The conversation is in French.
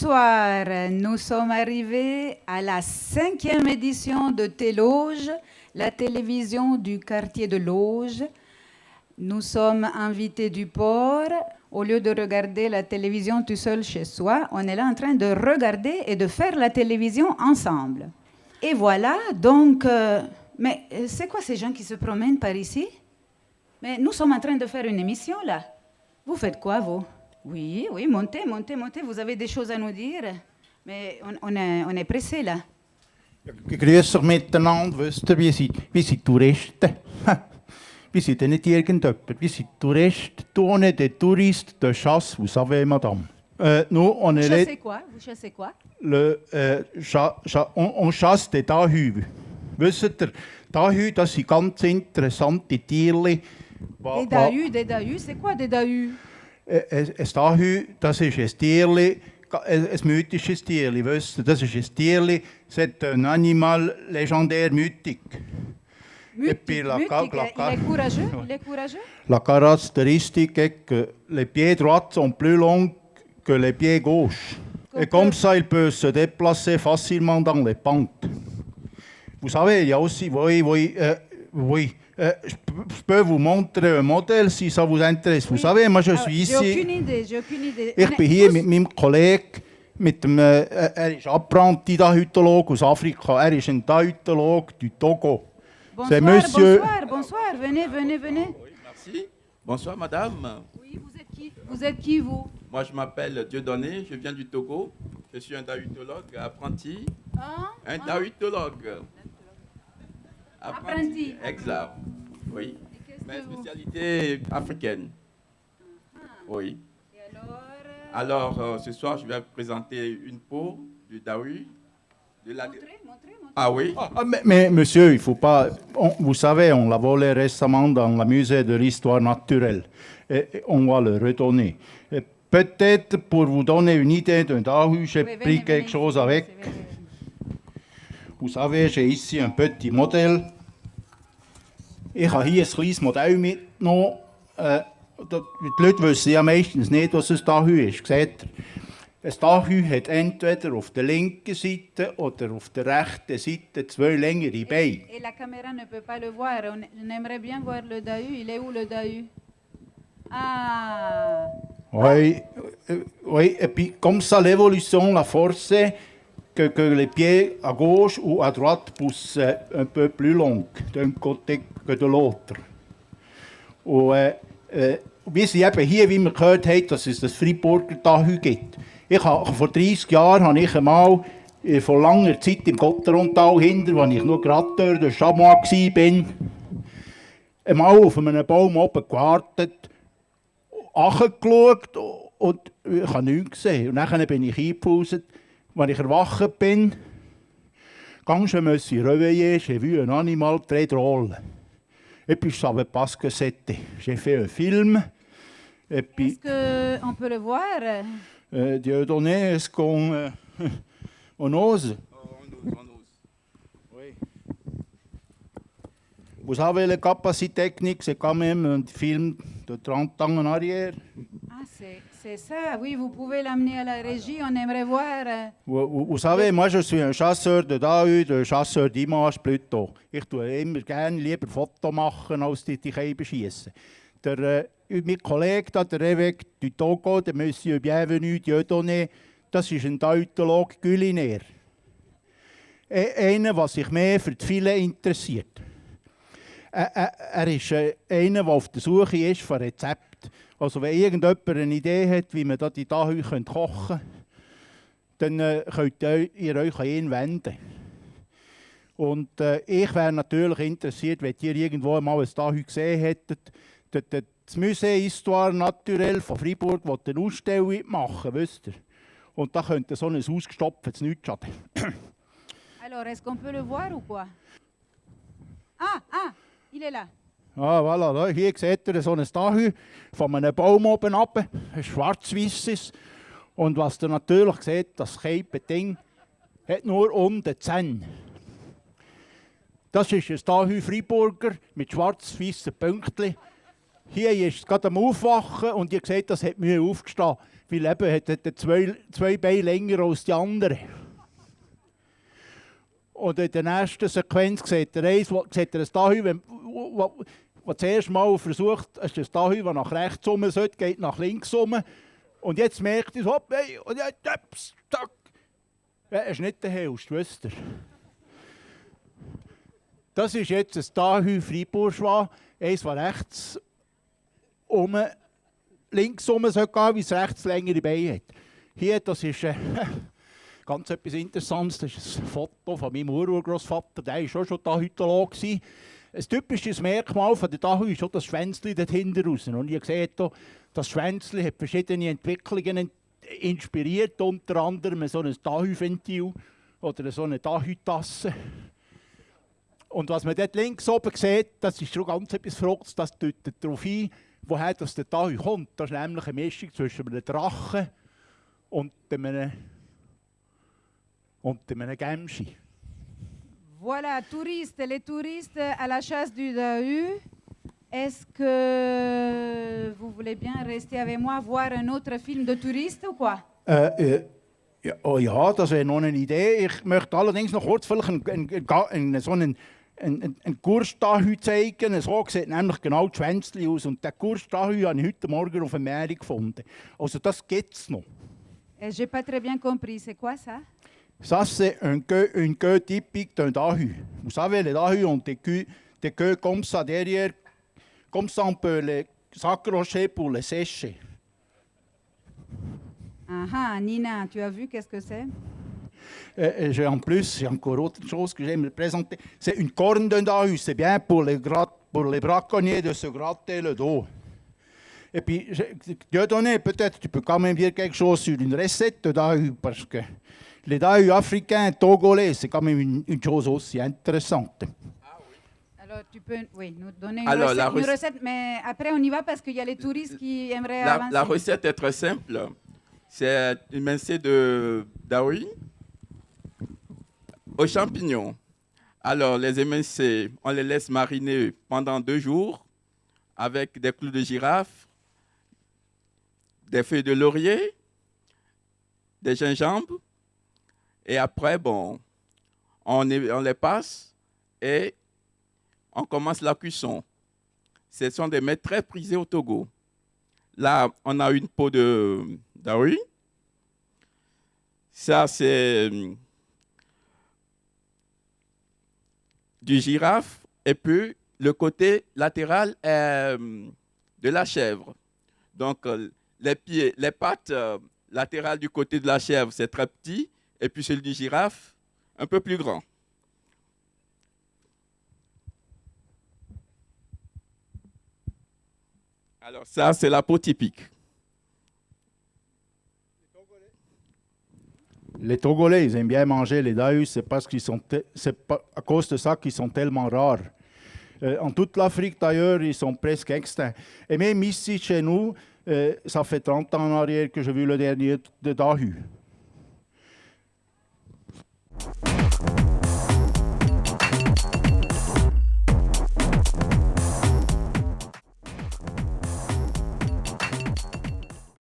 Bonsoir, nous sommes arrivés à la 5e édition de Téloge, la télévision du quartier de Loge. Nous sommes invités du port. Au lieu de regarder la télévision tout seul chez soi, on est là en train de regarder et de faire la télévision ensemble. Et voilà, donc... mais c'est quoi ces gens qui se promènent par ici? Mais nous sommes en train de faire une émission, là. Vous faites quoi, vous? Oui, montez, vous avez des choses à nous dire. Mais on est pressé, là. Grüß euch miteinander, wisst ihr, wir sind Touristen. Wir sind nicht irgendjemand, wir sind Touristen. On est des touristes de chasse, vous savez, madame. Nous, on Vous est chassez quoi? Vous chassez quoi? on chasse des Dahü. Wisst ihr, Dahü, das sind ganz interessante Tiere. Des Dahus, c'est quoi des Dahus? Ein Dahü, das ist ein Tierli, ein mythisches Tierli, wisst ihr? Das ist ein Tierli, c'est un animal légendaire mythique. Il est courageux? La caractéristique est que les pieds droits sont plus longs que les pieds gauches. Et comme ça, il peut se déplacer facilement dans les pentes. Vous savez, il y a aussi... Oui. Je peux vous montrer un modèle si ça vous intéresse. Vous savez, moi je suis ici. J'ai aucune idée. Ich bin hier mit meinem Kollegen, er ist Apprenti-Dahütolog aus Afrika. Er ist ein Dahütolog du Togo. Bonsoir. Venez. Oui, merci. Bonsoir, madame. Oui, vous êtes qui, vous? Moi, je m'appelle Dieudonné, je viens du Togo. Je suis un dahütologue apprenti. Un dahütologue. Apprenti. Exact. Oui. Mais spécialité africaine. Oui. Et alors ce soir, je vais présenter une peau du Dahu. Montrez. Ah oui. Mais monsieur, il faut pas... vous savez, on l'a volé récemment dans le musée de l'histoire naturelle. Et on va le redonner. Et peut-être pour vous donner une idée d'un Dahu, j'ai pris quelque chose avec. Vous savez, j'ai ici un petit modèle. Ich habe hier ein kleines Modell mitgenommen. Die Leute wissen ja meistens nicht, was ein Dahü ist. Seht ihr? Ein Dahü hat entweder auf der linken Seite oder auf der rechten Seite zwei längere Beine. Et la caméra ne peut pas le voir. On aimerait bien voir le Dahu. Il est où le Dahu? Ah. Oui, et puis comme ça, l'évolution l'a forcé que les pieds à gauche ou à droite poussent un peu plus long d'un côté que de l'autre. Und wir sind eben hier, wie wir gehört haben, dass es das Freiburger Dahü gibt. Vor 30 Jahren habe ich einmal vor langer Zeit im Gotterontal hinter, als ich noch Gratteur de Chamois war, einmal auf einem Baum oben gewartet, angeschaut und ich habe nichts gesehen. Und dann bin ich eingepauset. Als ich erwacht bin, quand je me suis réveillé, j'ai vu un animal très drôle. Et puis je ne savais pas ce que c'était. J'ai fait un film. Et puis, est-ce qu'on peut le voir? Dieudonné, est-ce qu'on on ose? On ose. Oui. Vous savez, la capacité technique, c'est quand même un film de 30 ans en arrière. Ah, c'est ça. Oui, vous pouvez l'amener à la régie. On aimerait voir. Vous savez, moi je suis un chasseur de Dahü, un chasseur d'images plutôt. Ich tue immer gerne lieber Fotos machen, als die Käfer schiessen. Mein Kollege, der Évêque du Togo, der Monsieur Bienvenu Dieudonné, das ist ein Dahütolog culinaire. Einer, der sich mehr für die Filet interessiert. Er ist einer, der auf der Suche ist von Rezepten. Also wenn irgendjemand eine Idee hat, wie man die Dahü kochen kann, dann könnt ihr euch an ihn wenden. Und ich wäre natürlich interessiert, wenn ihr irgendwo mal ein Dahü gesehen hättet. Das Musée Histoire Naturelle von Freiburg will eine Ausstellung machen, wisst ihr? Und da könnte so ein ausgestopftes nichts schaden. Alors, est-ce qu'on peut le voir ou quoi? Il est là. Ah, voilà, da, hier seht ihr so ein Dahü von einem Baum oben runter, ein schwarz-weisses. Und was ihr natürlich seht, das Ding hat nur um den Zähnen. Das ist ein Dahü Freiburger mit schwarz-weißen Pünktchen. Hier ist es gerade am Aufwachen und ihr seht, das hat Mühe aufgestanden. weil eben hat er zwei Beine länger als die anderen. Und in der nächsten Sequenz sieht er ein Dahu, das das erste Mal versucht, ist das Dahu, das nach rechts rum sollte, geht nach links rum. Und jetzt merkt er, hopp, hey, und jetzt, zack. Ja, er ist nicht der Hellste, wisst ihr. Das ist jetzt ein Dahu Freibourgeois, eins, das rechts links rum soll gehen, wie es rechts längere Beine hat. Hier, das ist ganz etwas Interessantes, das ist ein Foto von meinem Urgroßvater, der war schon Dahytolog. Ein typisches Merkmal von der Dahu ist auch das Schwänzchen dort hinten raus. Und ihr seht hier, das Schwänzchen hat verschiedene Entwicklungen inspiriert, unter anderem so ein Dahu-Ventil oder so eine Dahu-Tasse. Und was man dort links oben sieht, das ist schon ganz etwas Verrücktes, das deutet darauf ein, woher das der Dahu kommt. Das ist nämlich eine Mischung zwischen einem Drachen und einem Gemschi. Voilà, les touristes à la chasse du Dahu. Est-ce que vous voulez bien rester avec moi voir un autre film de touristes ou quoi? Ja, oh ja, das wäre noch eine Idee. Ich möchte allerdings noch kurz vielleicht einen Gursch-Dahu zeigen. So sieht nämlich genau die Schwänzchen aus. Und den Gursch-Dahu habe ich heute Morgen auf dem Meer gefunden. Also das gibt es noch. J'ai pas très bien compris. C'est quoi ça? Ça, c'est une queue typique d'un Dahu. Vous savez, les Dahus ont des queues comme ça derrière. Comme ça, on peut les s'accrocher pour les sécher. Ah, Nina, tu as vu qu'est-ce que c'est? En plus, j'ai encore autre chose que j'aime présenter. C'est une corne d'un Dahu. C'est bien pour les braconniers de se gratter le dos. Et puis, Dieudonné, peut-être tu peux quand même dire quelque chose sur une recette de Dahu, parce que les Dahus africains, togolais, c'est quand même une chose aussi intéressante. Alors, tu peux nous donner une recette, mais après on y va parce qu'il y a les touristes qui aimeraient avancer. La recette est très simple. C'est une mincée de Dahu aux champignons. Alors, les émincés, on les laisse mariner pendant 2 jours avec des clous de girafe, des feuilles de laurier, des gingembres. Et après, bon, on les passe et on commence la cuisson. Ce sont des mets très prisés au Togo. Là, on a une peau de Dahu. Ça, c'est du girafe. Et puis, le côté latéral est de la chèvre. Donc, les pattes latérales du côté de la chèvre, c'est très petit. Et puis, celui du girafe, un peu plus grand. Alors, ça, c'est la peau typique. Les Togolais, ils aiment bien manger les Dahus, c'est à cause de ça qu'ils sont tellement rares. En toute l'Afrique, d'ailleurs, ils sont presque extincts. Et même ici, chez nous, ça fait 30 ans en arrière que j'ai vu le dernier de Dahu.